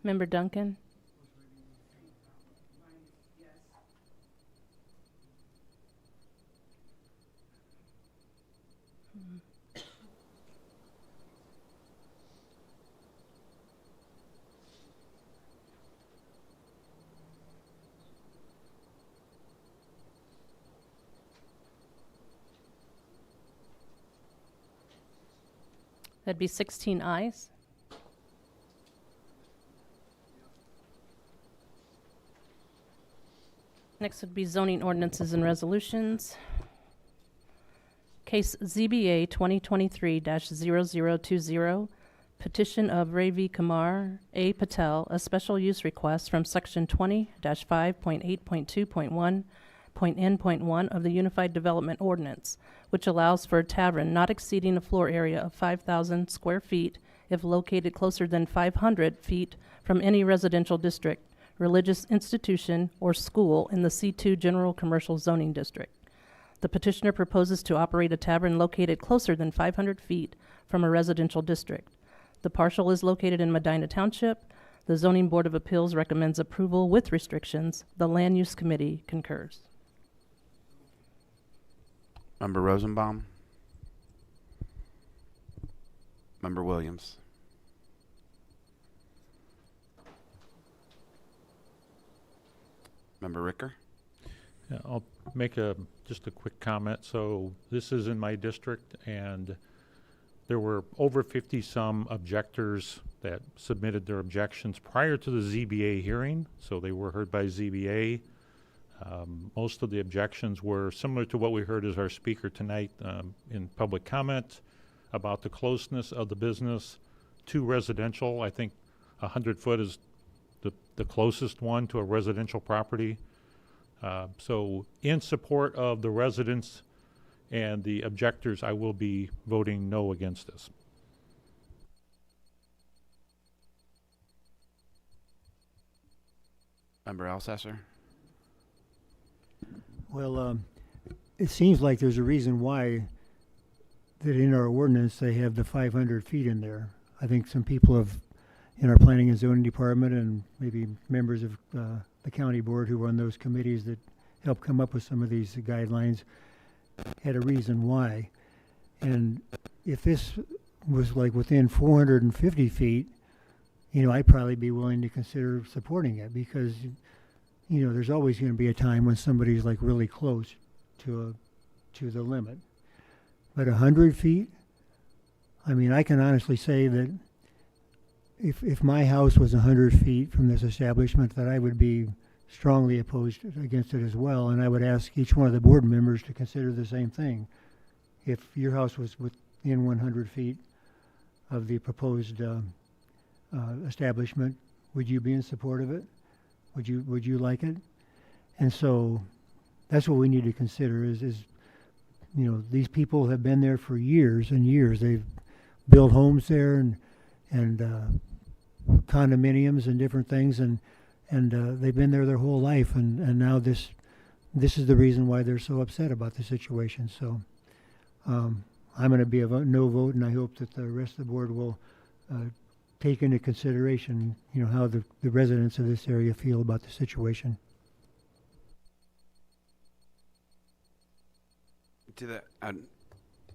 Member Duncan? That'd be 16 ayes. Next would be zoning ordinances and resolutions. Case ZBA 2023-0020, petition of Ravi Kumar A. Patel, a special use request from section 20-5.8.2.1.n.1 of the Unified Development Ordinance, which allows for a tavern not exceeding a floor area of 5,000 square feet if located closer than 500 feet from any residential district, religious institution, or school in the C2 General Commercial Zoning District. The petitioner proposes to operate a tavern located closer than 500 feet from a residential district. The parcel is located in Medina Township. The Zoning Board of Appeals recommends approval with restrictions. The Land Use Committee concurs. Member Rosenbaum? Member Williams? Member Ricker? Yeah, I'll make just a quick comment. So this is in my district, and there were over 50-some objectors that submitted their objections prior to the ZBA hearing, so they were heard by ZBA. Most of the objections were similar to what we heard as our speaker tonight in public comment about the closeness of the business to residential. I think 100 foot is the closest one to a residential property. So in support of the residents and the objectors, I will be voting no against this. Member Alsasser? Well, it seems like there's a reason why that in our ordinance they have the 500 feet in there. I think some people have, in our planning and zoning department and maybe members of the county board who run those committees that help come up with some of these guidelines, had a reason why. And if this was like within 450 feet, I'd probably be willing to consider supporting it because, there's always going to be a time when somebody's like really close to the limit. But 100 feet, I can honestly say that if my house was 100 feet from this establishment, that I would be strongly opposed against it as well, and I would ask each one of the board members to consider the same thing. If your house was within 100 feet of the proposed establishment, would you be in support of it? Would you like it? And so that's what we need to consider is these people have been there for years and years. They've built homes there and condominiums and different things, and they've been there their whole life, and now this is the reason why they're so upset about the situation. So I'm going to be a no vote, and I hope that the rest of the board will take into consideration, how the residents of this area feel about the situation.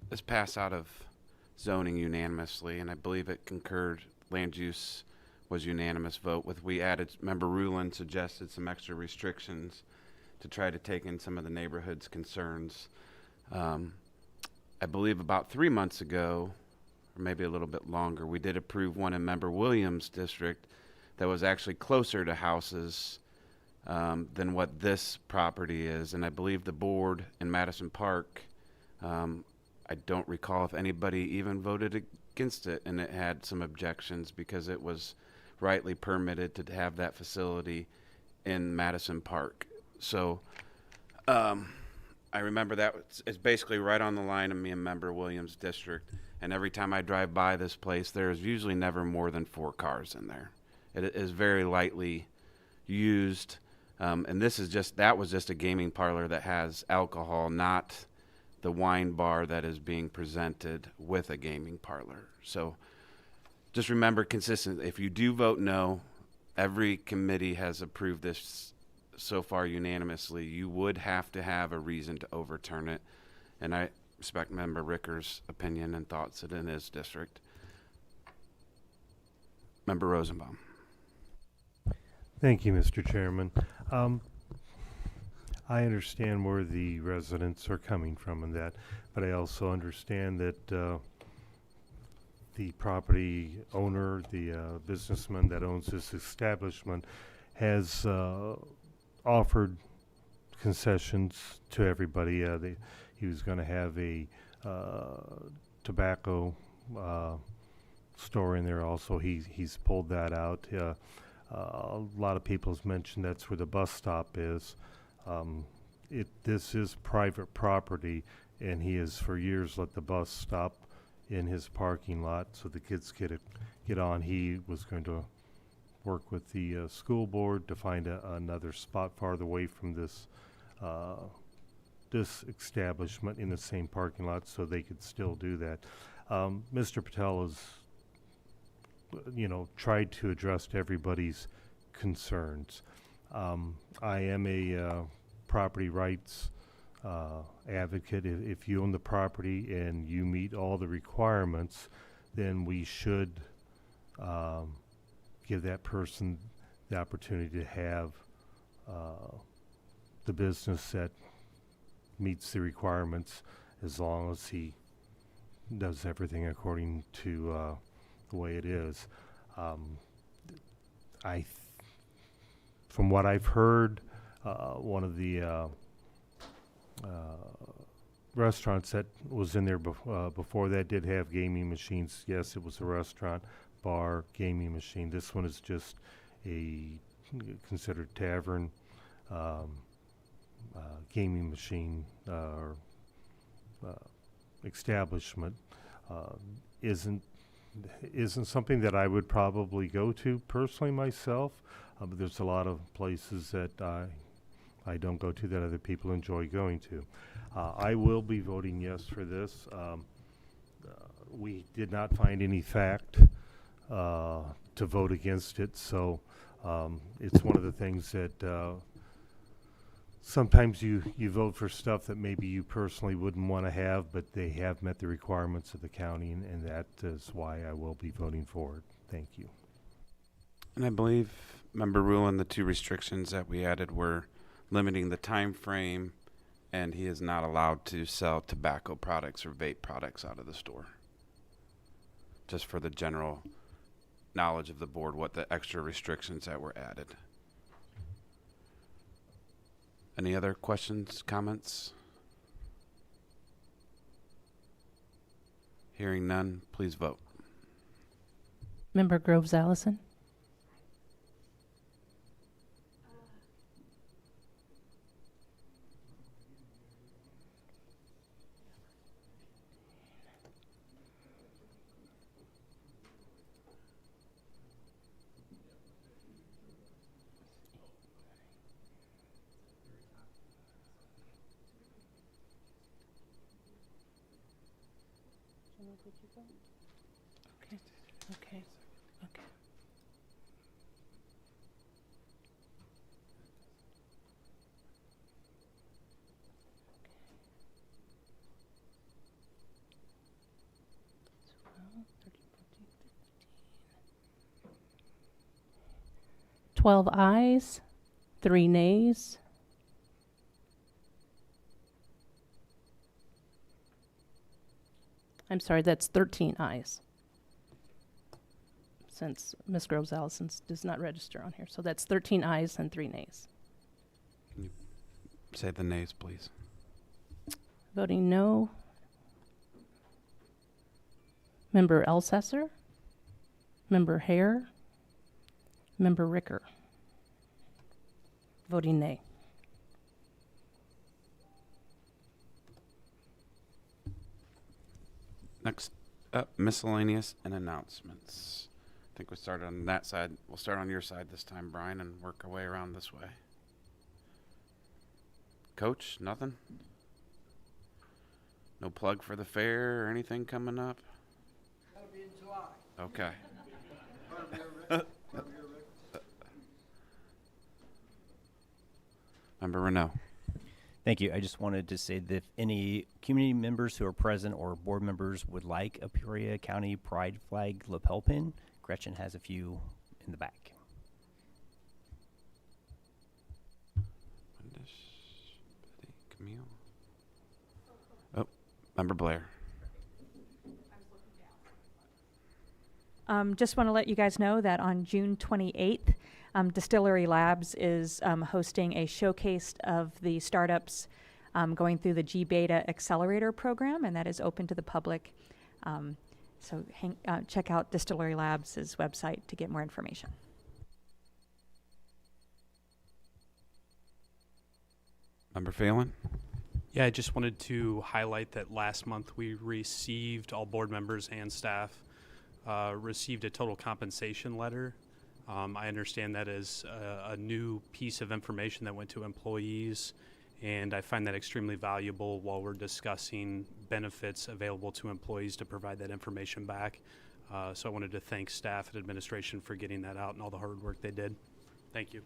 This passed out of zoning unanimously, and I believe it concurred. Land use was unanimous vote. We added, Member Rulin suggested some extra restrictions to try to take in some of the neighborhood's concerns. I believe about 3 months ago, or maybe a little bit longer, we did approve one in Member Williams' district that was actually closer to houses than what this property is. And I believe the board in Madison Park, I don't recall if anybody even voted against it, and it had some objections because it was rightly permitted to have that facility in Madison Park. So I remember that it's basically right on the line of me and Member Williams' district, and every time I drive by this place, there's usually never more than 4 cars in there. It is very lightly used, and that was just a gaming parlor that has alcohol, not the wine bar that is being presented with a gaming parlor. So just remember, consistent, if you do vote no, every committee has approved this so far unanimously. You would have to have a reason to overturn it, and I respect Member Ricker's opinion and thoughts in his district. Member Rosenbaum. Thank you, Mr. Chairman. I understand where the residents are coming from in that, but I also understand that the property owner, the businessman that owns this establishment, has offered concessions to everybody. He was going to have a tobacco store in there also. He's pulled that out. A lot of people have mentioned that's where the bus stop is. This is private property, and he has for years let the bus stop in his parking lot so the kids get on. He was going to work with the school board to find another spot farther away from this establishment in the same parking lot so they could still do that. Mr. Patel has tried to address everybody's concerns. I am a property rights advocate. If you own the property and you meet all the requirements, then we should give that person the opportunity to have the business that meets the requirements, as long as he does everything according to the way it is. From what I've heard, one of the restaurants that was in there before that did have gaming machines. Yes, it was a restaurant, bar, gaming machine. This one is just a considered tavern, gaming machine or establishment. Isn't something that I would probably go to personally myself, but there's a lot of places that I don't go to that other people enjoy going to. I will be voting yes for this. We did not find any fact to vote against it, so it's one of the things that sometimes you vote for stuff that maybe you personally wouldn't want to have, but they have met the requirements of the county, and that is why I will be voting for it. Thank you. And I believe, Member Rulin, the 2 restrictions that we added were limiting the time frame, and he is not allowed to sell tobacco products or vape products out of the store. Just for the general knowledge of the board, what the extra restrictions that were added. Any other questions, comments? Hearing none, please vote. Member Groves Allison? Okay, okay, okay. Twelve ayes, 3 nays. I'm sorry, that's 13 ayes. Since Ms. Groves Allison does not register on here. So that's 13 ayes and 3 nays. Can you say the nays, please? Voting no. Member Elsesser. Member Hare. Member Ricker. Voting nay. Next up, miscellaneous and announcements. I think we started on that side. We'll start on your side this time, Brian, and work our way around this way. Coach, nothing? No plug for the fair or anything coming up? That'll be in July. Okay. Member Renault. Thank you. I just wanted to say that if any community members who are present or board members would like a Peoria County Pride flag lapel pin, Gretchen has a few in the back. Camille. Oh, Member Blair. Just want to let you guys know that on June 28th, Distillery Labs is hosting a showcase of the startups going through the G-Beta Accelerator program, and that is open to the public. So check out Distillery Labs' website to get more information. Member Phelan. Yeah, I just wanted to highlight that last month we received, all board members and staff, received a total compensation letter. I understand that is a new piece of information that went to employees, and I find that extremely valuable while we're discussing benefits available to employees to provide that information back. So I wanted to thank staff and administration for getting that out and all the hard work they did. Thank you.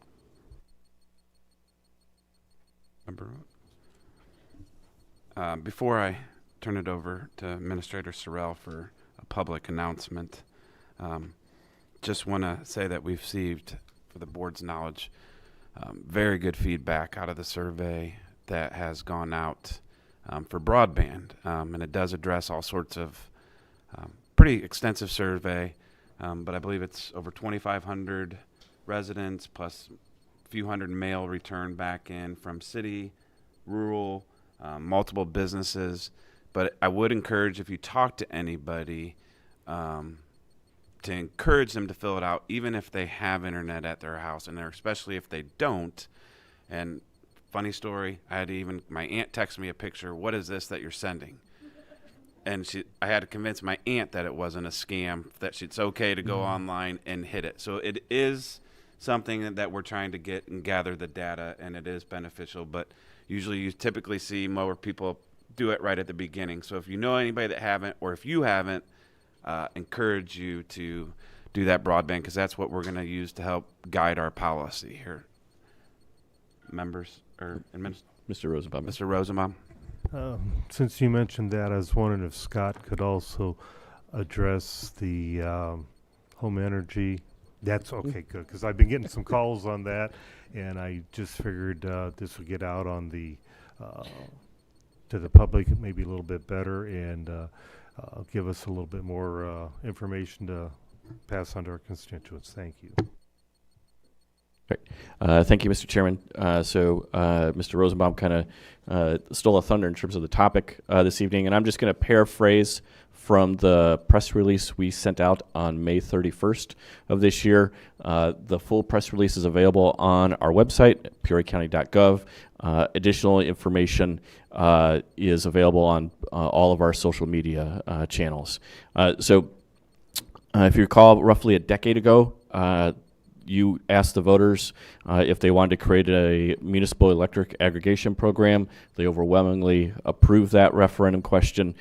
Before I turn it over to Administrator Sorrell for a public announcement, just want to say that we've received, for the board's knowledge, very good feedback out of the survey that has gone out for broadband, and it does address all sorts of pretty extensive survey, but I believe it's over 2,500 residents plus a few hundred mail returned back in from city, rural, multiple businesses. But I would encourage, if you talk to anybody, to encourage them to fill it out, even if they have internet at their house, and especially if they don't. And funny story, my aunt texted me a picture. What is this that you're sending? And I had to convince my aunt that it wasn't a scam, that it's okay to go online and hit it. So it is something that we're trying to get and gather the data, and it is beneficial. But usually you typically see more people do it right at the beginning. So if you know anybody that haven't, or if you haven't, encourage you to do that broadband, because that's what we're going to use to help guide our policy here. Members or Mr. Rosenbaum. Mr. Rosenbaum. Since you mentioned that, I was wondering if Scott could also address the home energy. That's okay, good, because I've been getting some calls on that, and I just figured this would get out on the to the public maybe a little bit better, and give us a little bit more information to pass on to our constituents. Thank you. Great. Thank you, Mr. Chairman. Mr. Rosenbaum kind of stole a thunder in terms of the topic this evening, and I'm just going to paraphrase from the press release we sent out on May 31st of this year. The full press release is available on our website, peoriacounty.gov. Additional information is available on all of our social media channels. If you recall, roughly a decade ago, you asked the voters if they wanted to create a municipal electric aggregation program. They overwhelmingly approved that referendum question.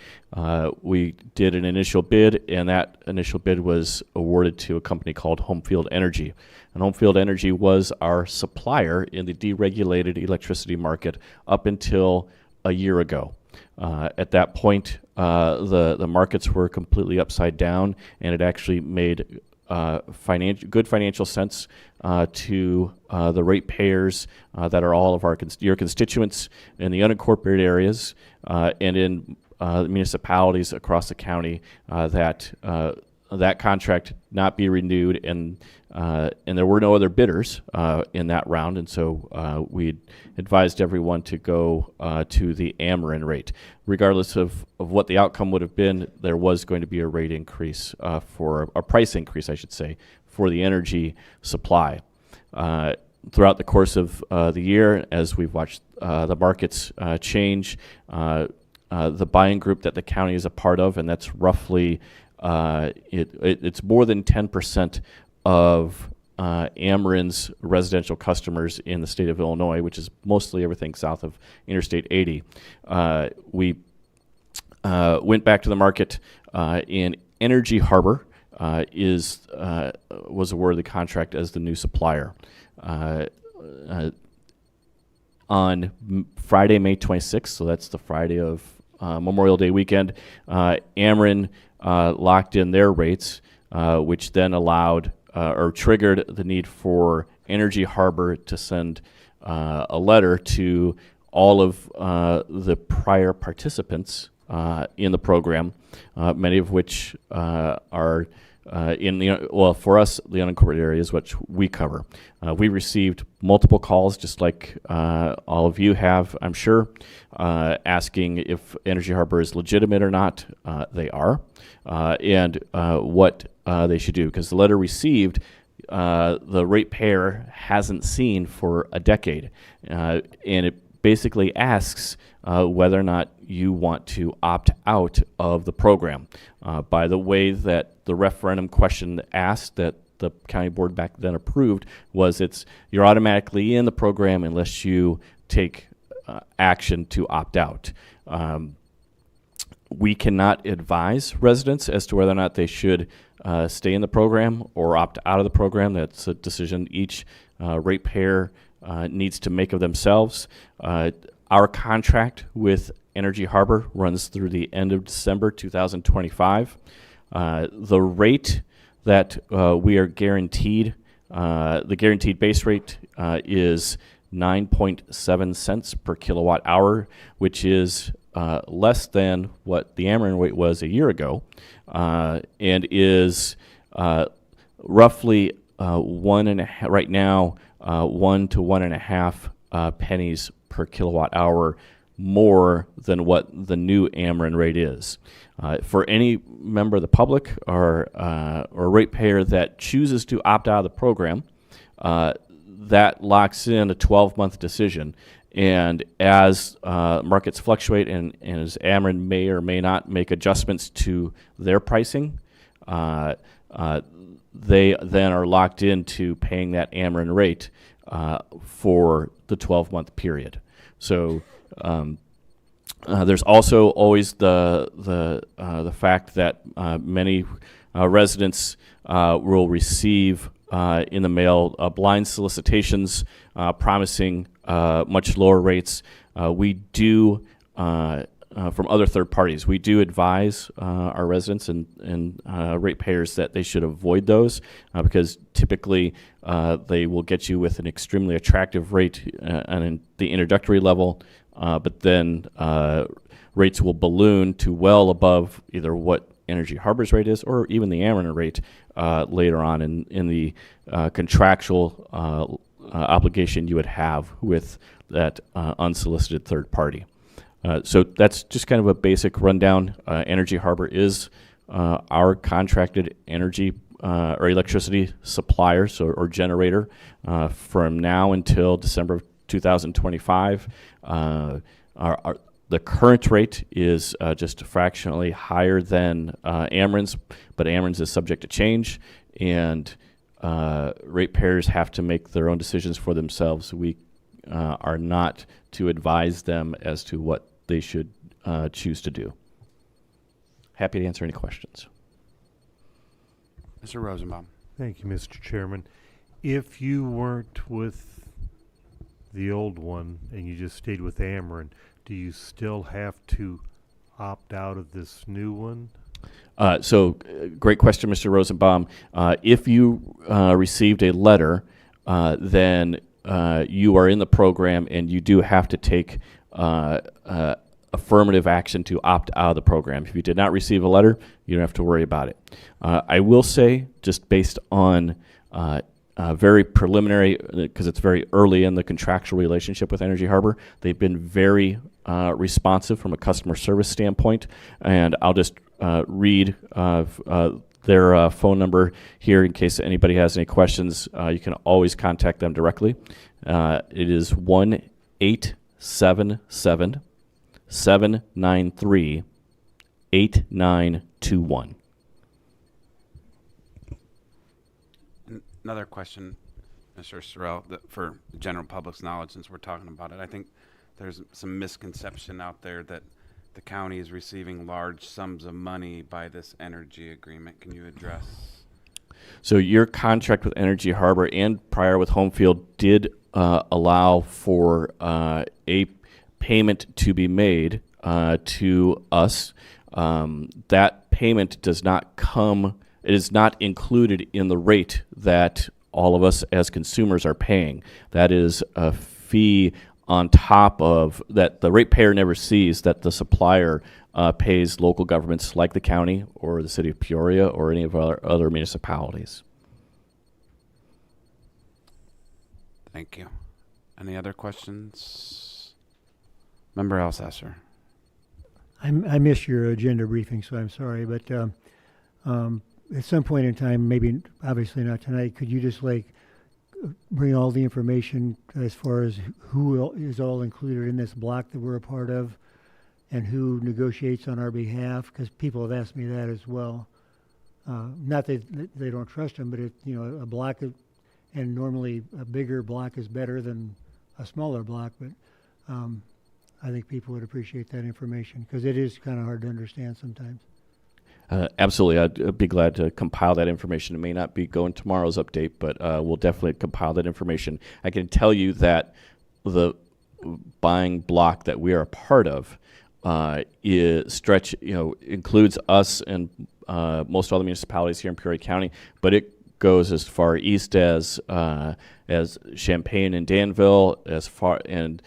We did an initial bid, and that initial bid was awarded to a company called Homefield Energy. And Homefield Energy was our supplier in the deregulated electricity market up until a year ago. At that point, the markets were completely upside down, and it actually made good financial sense to the ratepayers that are all of your constituents in the unincorporated areas and in municipalities across the county that contract not be renewed, and there were no other bidders in that round, and so we advised everyone to go to the Ameren rate. Regardless of what the outcome would have been, there was going to be a rate increase for a price increase, I should say, for the energy supply. Throughout the course of the year, as we've watched the markets change, the buying group that the county is a part of, and that's roughly it's more than 10% of Ameren's residential customers in the state of Illinois, which is mostly everything south of Interstate 80. We went back to the market, and Energy Harbor was awarded the contract as the new supplier. On Friday, May 26th, so that's the Friday of Memorial Day weekend, Ameren locked in their rates, which then allowed or triggered the need for Energy Harbor to send a letter to all of the prior participants in the program, many of which are in the, well, for us, the unincorporated areas, which we cover. We received multiple calls, just like all of you have, I'm sure, asking if Energy Harbor is legitimate or not. They are, and what they should do. Because the letter received, the ratepayer hasn't seen for a decade, and it basically asks whether or not you want to opt out of the program. By the way that the referendum question asked, that the county board back then approved, was you're automatically in the program unless you take action to opt out. We cannot advise residents as to whether or not they should stay in the program or opt out of the program. That's a decision each ratepayer needs to make of themselves. Our contract with Energy Harbor runs through the end of December 2025. The rate that we are guaranteed, the guaranteed base rate is 9.7 cents per kilowatt hour, which is less than what the Ameren rate was a year ago, and is roughly right now 1 to 1.5 pennies per kilowatt hour more than what the new Ameren rate is. For any member of the public or ratepayer that chooses to opt out of the program, that locks in a 12-month decision. And as markets fluctuate and as Ameren may or may not make adjustments to their pricing, they then are locked into paying that Ameren rate for the 12-month period. So there's also always the fact that many residents will receive in the mail blind solicitations promising much lower rates. We do from other third parties. We do advise our residents and ratepayers that they should avoid those because typically they will get you with an extremely attractive rate on the introductory level, but then rates will balloon to well above either what Energy Harbor's rate is or even the Ameren rate later on in the contractual obligation you would have with that unsolicited third party. So that's just kind of a basic rundown. Energy Harbor is our contracted energy or electricity supplier, or generator, from now until December of 2025. The current rate is just fractionally higher than Ameren's, but Ameren's is subject to change, and ratepayers have to make their own decisions for themselves. We are not to advise them as to what they should choose to do. Happy to answer any questions. Mr. Rosenbaum. Thank you, Mr. Chairman. If you weren't with the old one and you just stayed with Ameren, do you still have to opt out of this new one? Great question, Mr. Rosenbaum. If you received a letter, then you are in the program and you do have to take affirmative action to opt out of the program. If you did not receive a letter, you don't have to worry about it. I will say, just based on very preliminary, because it's very early in the contractual relationship with Energy Harbor, they've been very responsive from a customer service standpoint, and I'll just read their phone number here in case anybody has any questions. You can always contact them directly. It is 1-877-793-8921. Another question, Mr. Sorrell, for the general public's knowledge, since we're talking about it. I think there's some misconception out there that the county is receiving large sums of money by this energy agreement. Can you address? So your contract with Energy Harbor and prior with Homefield did allow for a payment to be made to us. That payment does not come, it is not included in the rate that all of us as consumers are paying. That is a fee on top of that the ratepayer never sees, that the supplier pays local governments like the county or the city of Peoria or any of our other municipalities. Thank you. Any other questions? Member Alsasser. I missed your agenda briefing, so I'm sorry, but at some point in time, maybe obviously not tonight, could you just bring all the information as far as who is all included in this block that we're a part of and who negotiates on our behalf? Because people have asked me that as well. Not that they don't trust them, but a block and normally a bigger block is better than a smaller block, but I think people would appreciate that information because it is kind of hard to understand sometimes. Absolutely. I'd be glad to compile that information. It may not be going tomorrow's update, but we'll definitely compile that information. I can tell you that the buying block that we are a part of includes us and most all the municipalities here in Peoria County, but it goes as far east as Champaign and Danville, as far and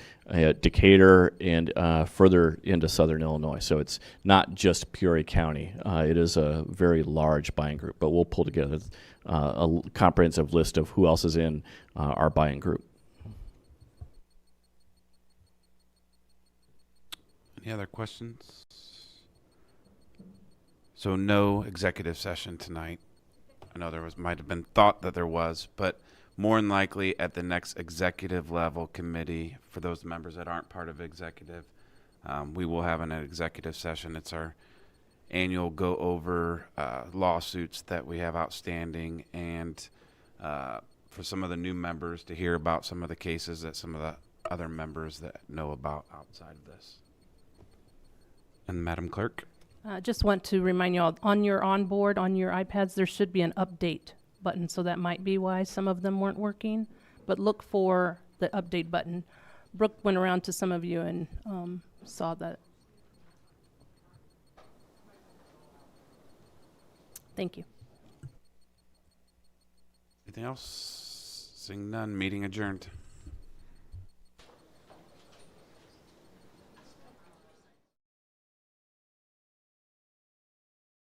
Decatur, and further into southern Illinois. So it's not just Peoria County. It is a very large buying group, but we'll pull together a comprehensive list of who else is in our buying group. Any other questions? So no executive session tonight. I know might have been thought that there was, but more than likely at the next executive level committee, for those members that aren't part of executive, we will have an executive session. It's our annual go over lawsuits that we have outstanding, and for some of the new members to hear about some of the cases that some of the other members that know about outside of this. And Madam Clerk? Just want to remind you all, on your onboard, on your iPads, there should be an update button, so that might be why some of them weren't working, but look for the update button. Brooke went around to some of you and saw that. Thank you. Anything else? Seeing none, meeting adjourned.